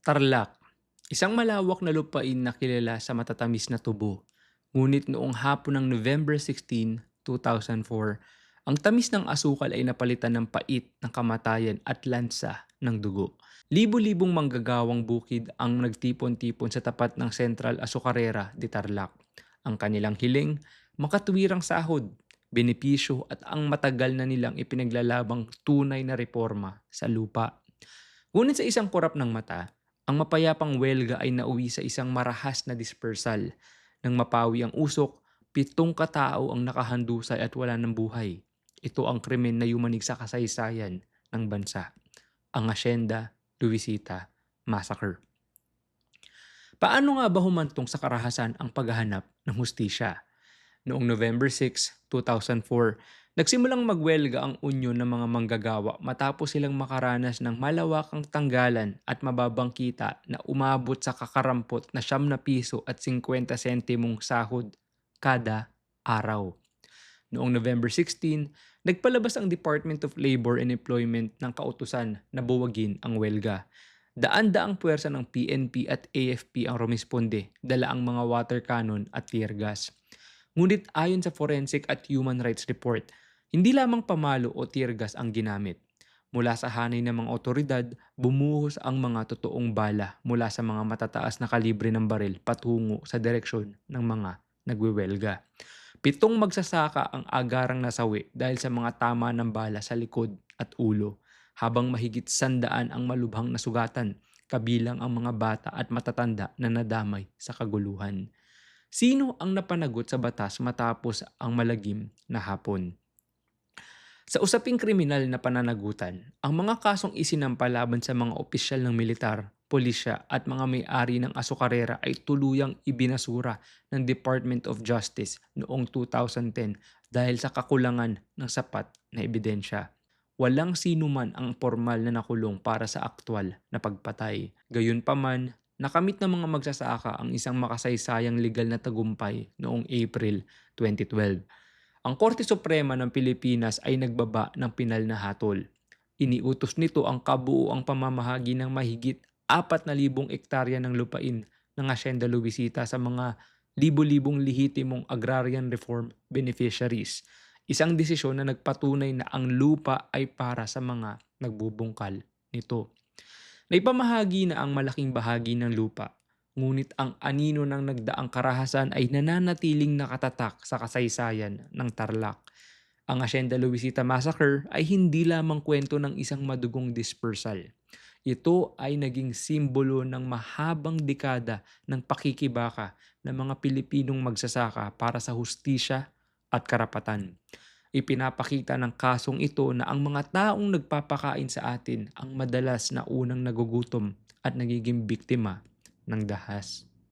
Tarlac, isang malawak na lupain na kilala sa matatamis na tubo. Ngunit noong hapon ng November 16, 2004, ang tamis ng asukal ay napalitan ng pait ng kamatayan at lansa ng dugo. Libo-libong manggagawang bukid ang nagtipon-tipon sa tapat ng Central Azucarera de Tarlac. Ang kanilang hiling, makatuwirang sahod, benepisyo at ang matagal na nilang ipinaglalabang tunay na reforma sa lupa. Ngunit sa isang kurap ng mata, ang mapayapang welga ay nauwi sa isang marahas na dispersal. Nang mapawi ang usok, 7 katao ang nakahandusay at wala ng buhay. Ito ang krimen na yumanig sa kasaysayan ng bansa. Ang Hacienda Luisita Massacre. Paano nga ba humantong sa karahasan ang paghahanap ng hustisya? Noong November 6, 2004, nagsimulang magwelga ang unyon ng mga manggagawa matapos silang makaranas ng malawakang tanggalan at mababang kita na umabot sa kakarampot na ₱70.50 sahod kada araw. Noong November 16, nagpalabas ang Department of Labor and Employment ng kautusan na buwagin ang welga. Daan-daang puwersa ng PNP at AFP ang rumisponde, dala ang mga water cannon at tear gas. Ngunit ayon sa forensic at human rights report, hindi lamang pamalo o tear gas ang ginamit. Mula sa hanay ng mga otoridad, bumuhos ang mga totoong bala mula sa mga matataas na kalibre ng baril patungo sa direksyon ng mga nagwewelga. 7 magsasaka ang agarang nasawi dahil sa mga tama ng bala sa likod at ulo, habang mahigit 100 ang malubhang nasugatan, kabilang ang mga bata at matatanda na nadamay sa kaguluhan. Sino ang napanagot sa batas matapos ang malagim na hapon? Sa usaping kriminal na pananagutan, ang mga kasong isinampa laban sa mga opisyal ng militar, pulisya at mga may-ari ng azucarera ay tuluyang ibinasura ng Department of Justice noong 2010 dahil sa kakulangan ng sapat na ebidensya. Walang sino man ang formal na nakulong para sa aktwal na pagpatay. Gayunpaman, nakamit ng mga magsasaka ang isang makasaysayang legal na tagumpay noong April 2012. Ang Korte Suprema ng Pilipinas ay nagbaba ng pinal na hatol. Iniutos nito ang kabuuang pamamahagi ng mahigit 4,000 ektarya ng lupain ng Hacienda Luisita sa mga libo-libong lehitimong agrarian reform beneficiaries. Isang desisyon na nagpatunay na ang lupa ay para sa mga nagbubungkal nito. Naipamahagi na ang malaking bahagi ng lupa, ngunit ang anino ng nagdaang karahasan ay nananatiling nakatatak sa kasaysayan ng Tarlac. Ang Hacienda Luisita Massacre ay hindi lamang kwento ng isang madugong dispersal. Ito ay naging simbolo ng mahabang dekada ng pakikibaka ng mga Pilipinong magsasaka para sa hustisya at karapatan. Ipinapakita ng kasong ito na ang mga taong nagpapakain sa atin ang madalas na unang nagugutom at nagiging biktima ng dahas.